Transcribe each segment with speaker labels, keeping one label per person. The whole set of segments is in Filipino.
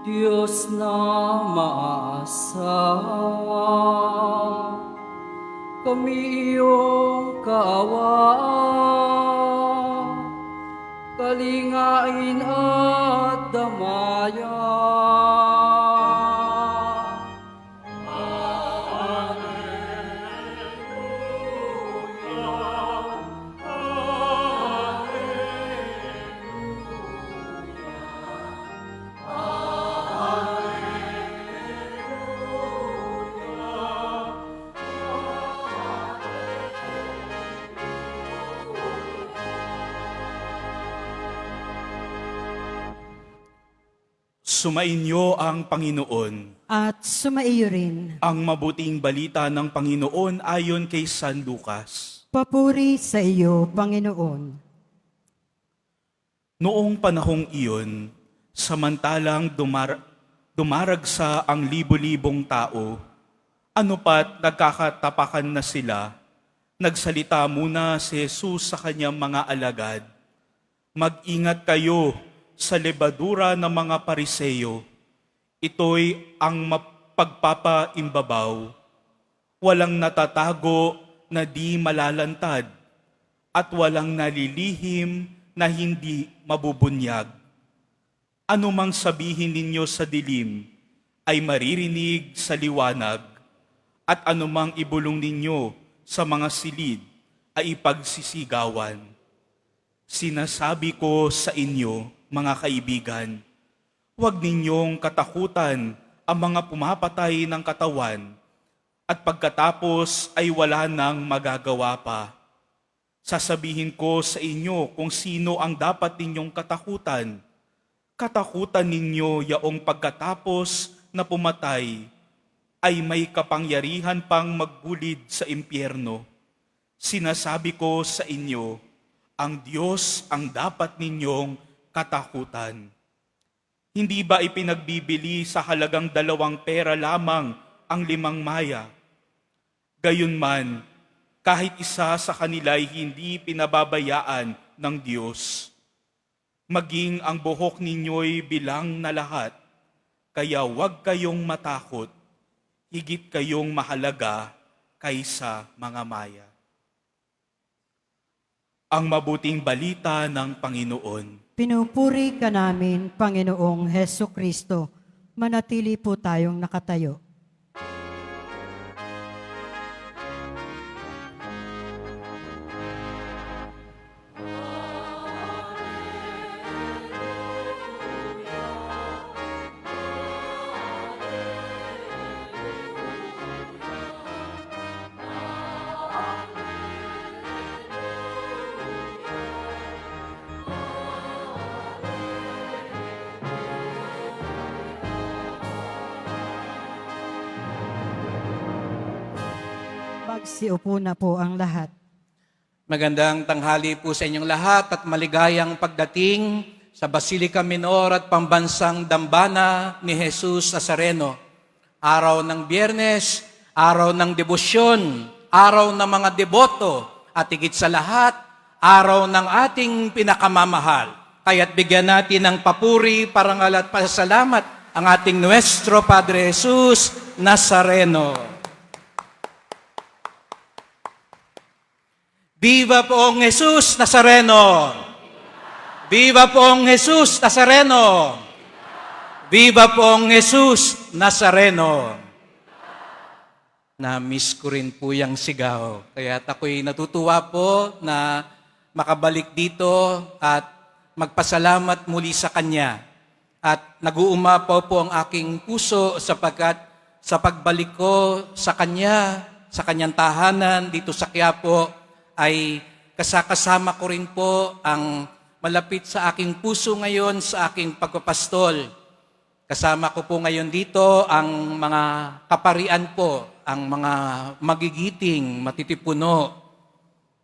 Speaker 1: Diyos na maasa, kami iyong kaawaan, kalingain at damayan.
Speaker 2: Sumainyo ang Panginoon.
Speaker 3: At sumaiyo rin.
Speaker 2: Ang mabuting balita ng Panginoon ayon kay San Lucas.
Speaker 3: Papuri sa iyo, Panginoon.
Speaker 2: Noong panahong iyon, samantalang dumaragsa ang libo-libong tao, ano pat nagkakatapakan na sila, nagsalita muna si Jesus sa kanyang mga alagad, "Mag-ingat kayo sa lebadura ng mga Pariseyo, ito'y ang pagpapaimbabaw, walang natatago na di malalantad, at walang nalilihim na hindi mabubunyag. Ano mang sabihin ninyo sa dilim, ay maririnig sa liwanag, at anumang ibulong ninyo sa mga silid, ay ipagsisigawan. Sinasabi ko sa inyo, mga kaibigan, huwag ninyong katakutan ang mga pumapatay ng katawan at pagkatapos ay wala nang magagawa pa. Sasabihin ko sa inyo kung sino ang dapat ninyong katakutan. Katakutan ninyo yaong pagkatapos na pumatay ay may kapangyarihan pang magbulid sa impyerno. Sinasabi ko sa inyo, ang Diyos ang dapat ninyong katakutan. Hindi ba ipinagbibili sa halagang 2 pera lamang ang 5 maya? Gayunman, kahit isa sa kanila ay hindi pinababayaan ng Diyos. Maging ang buhok ninyo'y bilang na lahat, kaya huwag kayong matakot, higit kayong mahalaga kaysa mga maya." Ang mabuting balita ng Panginoon.
Speaker 3: Pinupuri ka namin, Panginoong Heso Kristo. Manatili po tayong nakatayo. Magsiupo na po ang lahat.
Speaker 4: Magandang tanghali po sa inyong lahat at maligayang pagdating sa Basilica Minor at Pambansang Dambana ni Jesus Nazareno. Araw ng Biyernes, araw ng debosyon, araw ng mga deboto, at higit sa lahat, araw ng ating pinakamamahal. Kaya't bigyan natin ng papuri, parangal at pasasalamat ang ating Nuestro Padre Jesus Nazareno. Viva poong Jesus Nazareno! Viva poong Jesus Nazareno! Viva poong Jesus Nazareno! Na-miss ko rin po yung sigaw. Kaya ako'y natutuwa po na makabalik dito at magpasalamat muli sa Kanya. At nag-uumapaw po ang aking puso sapagkat sa pagbalik ko sa Kanya, sa Kanyang tahanan dito sa Quiapo, ay kasakasama ko rin po ang malapit sa aking puso ngayon sa aking pagpapastol. Kasama ko po ngayon dito ang mga kaparian po, ang mga magigiting, matitipuno.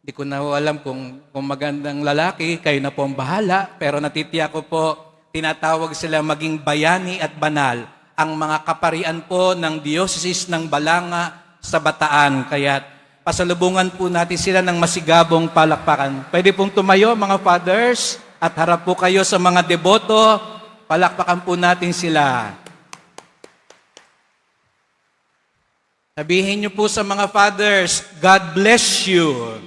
Speaker 4: Hindi ko na alam kung magandang lalaki, kayo na po ang bahala, pero natitiyak ko po, tinatawag sila maging bayani at banal, ang mga kaparian po ng Diocese ng Balanga sa Bataan. Kaya pasalubungan po natin sila ng masigabong palakpakan. Pwede pong tumayo mga fathers at harap po kayo sa mga deboto Palakpakan po natin sila. Sabihin niyo po sa mga fathers, God bless you.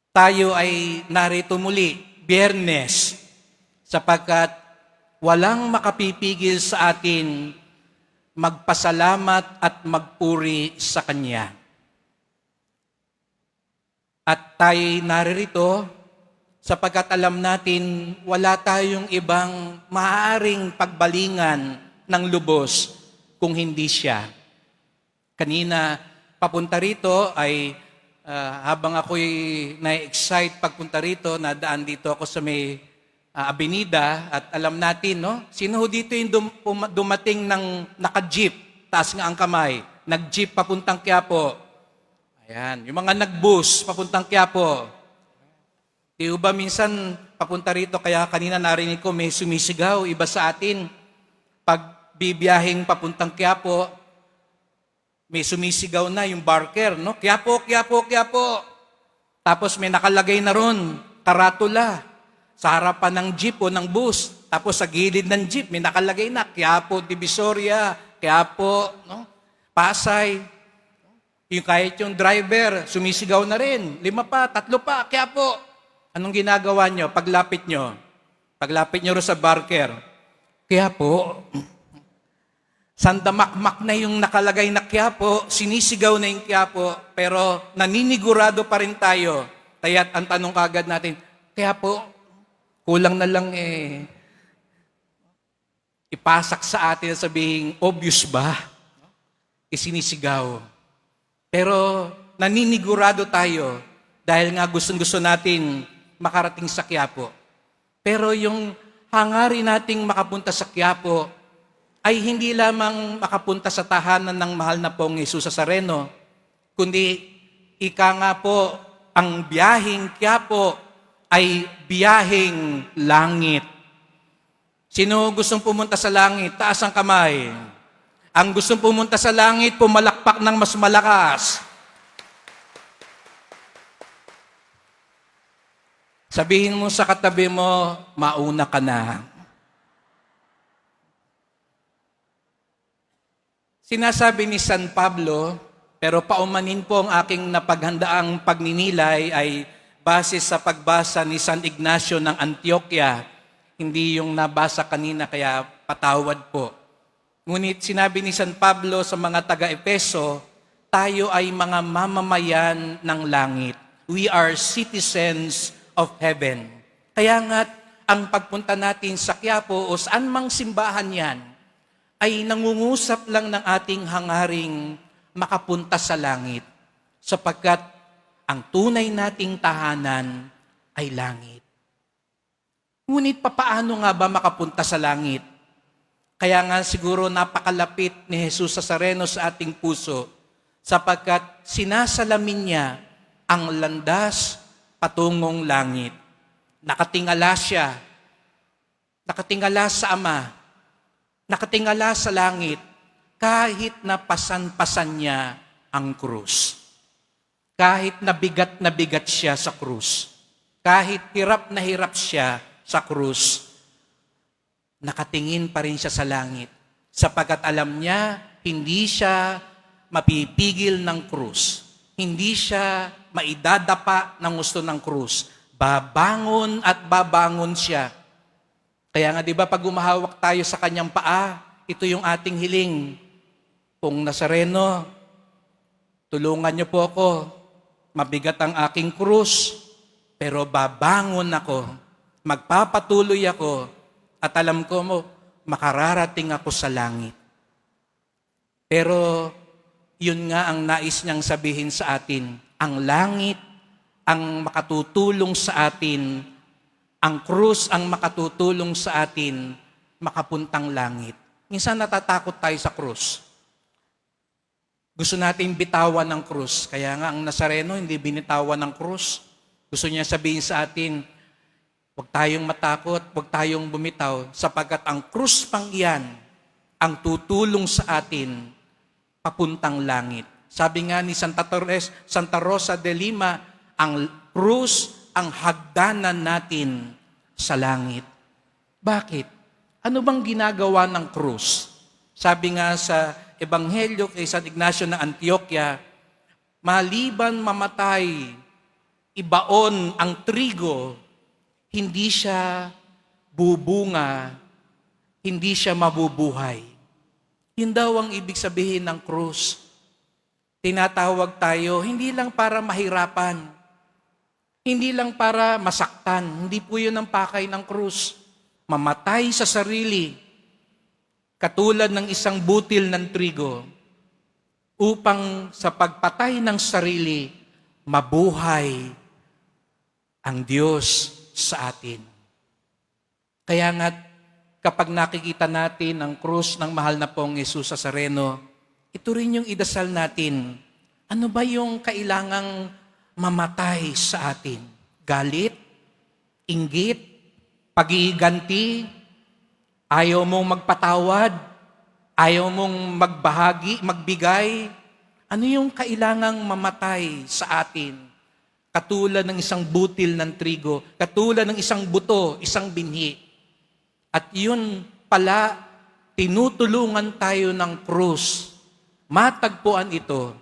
Speaker 4: Tayo ay narito muli, Biyernes, sapagkat walang makapipigil sa atin magpasalamat at magpuri sa Kanya. At tayo naririto sapagkat alam natin wala tayong ibang maaaring pagbalingan ng lubos kung hindi siya. Kanina, papunta rito ay habang ako'y na-excite pagpunta rito, nadaan dito ako sa may abenida at alam natin, no? Sino ho dito yung dumating ng naka-jeep, taas nga ang kamay, nag-jeep papuntang Quiapo. Ayan, yung mga nag-bus papuntang Quiapo. Di ba minsan papunta rito, kaya kanina narinig ko may sumisigaw, iba sa atin, pag bibiyahing papuntang Quiapo, may sumisigaw na yung barker, no? Quiapo, Quiapo, Quiapo. Tapos may nakalagay na ron, karatula, sa harapan ng jeep o ng bus. Tapos sa gilid ng jeep, may nakalagay na, Quiapo, Divisoria, Quiapo, no? Pasay. Yung kahit yung driver, sumisigaw na rin. 5 pa, 3 pa, Quiapo. Anong ginagawa nyo? Paglapit nyo rin sa barker, Quiapo. Sandamakmak na yung nakalagay na Quiapo, sinisigaw na yung Quiapo, pero naninigurado pa rin tayo. Kaya't ang tanong kagad natin, Quiapo, kulang na lang ipasak sa atin at sabihin, obvious ba? Isinisigaw. Pero naninigurado tayo dahil nga gustong-gusto natin makarating sa Quiapo. Pero yung hangarin nating makapunta sa Quiapo ay hindi lamang makapunta sa tahanan ng mahal na pong Jesus Nazareno, kundi ika nga po, ang biyaheng Quiapo ay biyaheng langit. Sino gustong pumunta sa langit? Taas ang kamay. Ang gustong pumunta sa langit, pumalakpak ng mas malakas. Sabihin mo sa katabi mo, mauna ka na. Sinasabi ni San Pablo, pero paumanin po ang aking napaghandaang pagninilay ay base sa pagbasa ni San Ignacio ng Antioquia. Hindi yung nabasa kanina, kaya patawad po. Ngunit sinabi ni San Pablo sa mga taga-Epeso, tayo ay mga mamamayan ng langit. We are citizens of heaven. Kaya nga, ang pagpunta natin sa Quiapo o saan mang simbahan yan, ay nangungusap lang ng ating hangaring makapunta sa langit, sapagkat ang tunay nating tahanan ay langit. Ngunit papaano nga ba makapunta sa langit? Kaya nga siguro napakalapit ni Jesus Nazareno sa ating puso, sapagkat sinasalamin niya ang landas patungong langit. Nakatingala siya, nakatingala sa Ama, nakatingala sa langit, kahit na pasan-pasan niya ang krus. Kahit na bigat siya sa krus. Kahit hirap na hirap siya sa krus, nakatingin pa rin siya sa langit. Sapagkat alam niya, hindi siya mapipigil ng krus. Hindi siya maidadapa ng gusto ng krus. Babangon at babangon siya. Kaya nga, di ba, pag umahawak tayo sa kanyang paa, ito yung ating hiling. Pong Nazareno, tulungan niyo po ako. Mabigat ang aking krus, pero babangon ako. Magpapatuloy ako. At alam ko mo, makararating ako sa langit. Pero, yun nga ang nais niyang sabihin sa atin. Ang langit ang makatutulong sa atin. Ang krus ang makatutulong sa atin makapuntang langit. Minsan natatakot tayo sa krus. Gusto natin bitawan ng krus. Kaya nga ang Nazareno hindi binitawan ng krus. Gusto niya sabihin sa atin, huwag tayong matakot, huwag tayong bumitaw, sapagkat ang krus pang iyan ang tutulong sa atin papuntang langit. Sabi nga ni Santa Rosa de Lima, ang krus ang hagdanan natin sa langit. Bakit? Ano bang ginagawa ng krus? Sabi nga sa Ebanghelyo kay San Ignacio ng Antioquia, maliban mamatay, ibaon ang trigo, hindi siya bubunga, hindi siya mabubuhay. Yun daw ang ibig sabihin ng krus. Tinatawag tayo, hindi lang para mahirapan, hindi lang para masaktan, hindi po yun ang pakay ng krus. Mamatay sa sarili, katulad ng isang butil ng trigo, upang sa pagpatay ng sarili, mabuhay ang Diyos sa atin. Kaya nga, kapag nakikita natin ang krus ng mahal na pong Jesus Nazareno, ito rin yung idasal natin. Ano ba yung kailangang mamatay sa atin? Galit? Inggit? Pag-iiganti? Ayaw mong magpatawad? Ayaw mong magbahagi, magbigay? Ano yung kailangang mamatay sa atin? Katulad ng isang butil ng trigo, katulad ng isang buto, isang binhi. At yun pala, tinutulungan tayo ng krus. Matagpuan ito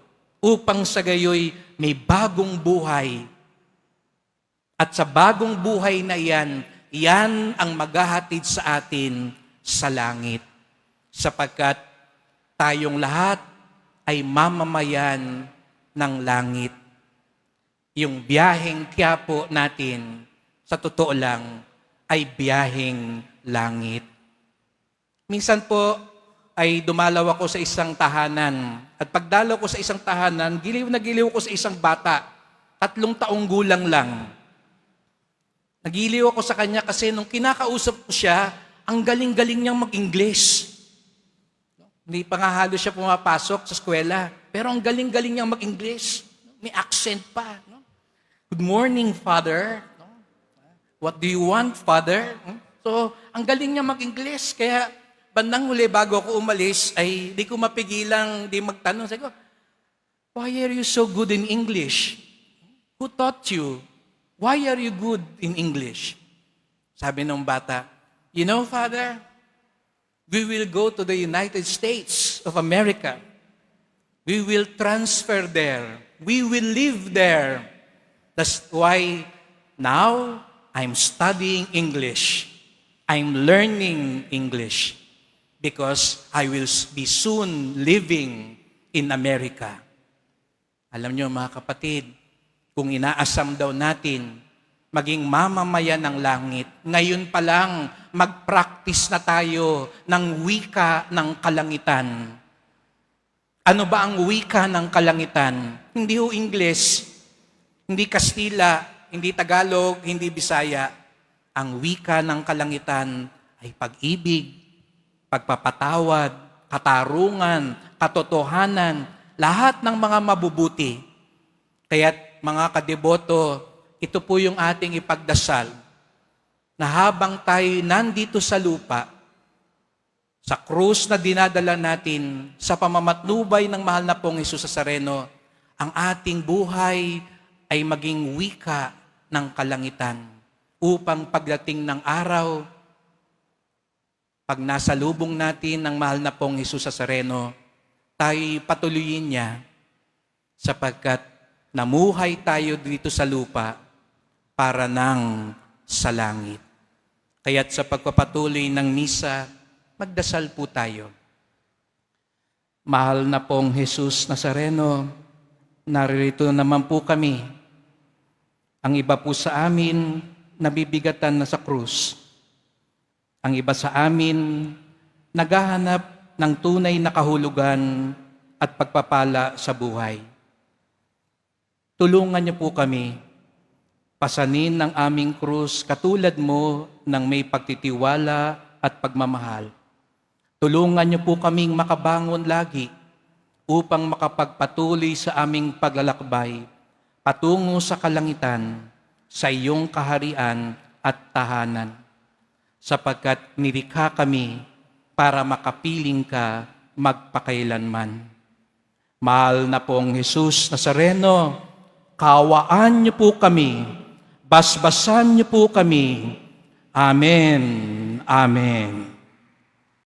Speaker 4: upang sa gayoy may bagong buhay. At sa bagong buhay na iyan, yan ang maghahatid sa atin sa langit. Sapagkat tayong lahat ay mamamayan ng langit. Yung biyaheng Quiapo natin, sa totoo lang, ay biyaheng langit. Minsan po ay dumalaw ako sa isang tahanan. At pagdalaw ko sa isang tahanan, giliw na giliw ko sa isang bata. 3 taong gulang lang. Nagiliw ako sa kanya kasi nung kinakausap ko siya, ang galing-galing niyang mag-English. Hindi pa nga halos siya pumapasok sa eskwela. Pero ang galing-galing niyang mag-English. May accent pa. No? Good morning, Father. No? What do you want, Father? So, ang galing niya mag-English. Kaya, bandang huli, bago ako umalis, ay di ko mapigilang di magtanong. Sabi ko, why are you so good in English? Who taught you? Why are you good in English? Sabi ng bata, you know, Father, we will go to the United States of America. We will transfer there. We will live there. That's why now I'm studying English. I'm learning English because I will be soon living in America. Alam niyo mga kapatid, kung inaasam daw natin maging mamamayan ng langit, ngayon pa lang mag-practice na tayo ng wika ng kalangitan. Ano ba ang wika ng kalangitan? Hindi ho English, hindi Kastila, hindi Tagalog, hindi Bisaya. Ang wika ng kalangitan ay pag-ibig, pagpapatawad, katarungan, katotohanan, lahat ng mga mabubuti. Kaya't mga kadeboto, ito po yung ating ipagdasal na habang tayo nandito sa lupa, sa krus na dinadala natin, sa pamamatnubay ng mahal na pong Jesus Nazareno, ang ating buhay ay maging wika ng kalangitan upang pagdating ng araw, pag nasa lubong natin ng mahal na pong Jesus Nazareno, tayo patuloyin niya sapagkat namuhay tayo dito sa lupa para nang sa langit. Kaya't sa pagpapatuloy ng misa, magdasal po tayo. Mahal na pong Jesus Nazareno, narito naman po kami. Ang iba po sa amin, nabibigatan na sa krus. Ang iba sa amin, naghahanap ng tunay na kahulugan at pagpapala sa buhay. Tulungan niyo po kami, pasanin ng aming krus katulad mo ng may pagtitiwala at pagmamahal. Tulungan niyo po kaming makabangon lagi upang makapagpatuloy sa aming paglalakbay patungo sa kalangitan, sa iyong kaharian at tahanan. Sapagkat nilikha kami para makapiling ka magpakailanman. Mahal na pong Jesus Nazareno, kaawaan niyo po kami, basbasan niyo po kami, Amen. Amen.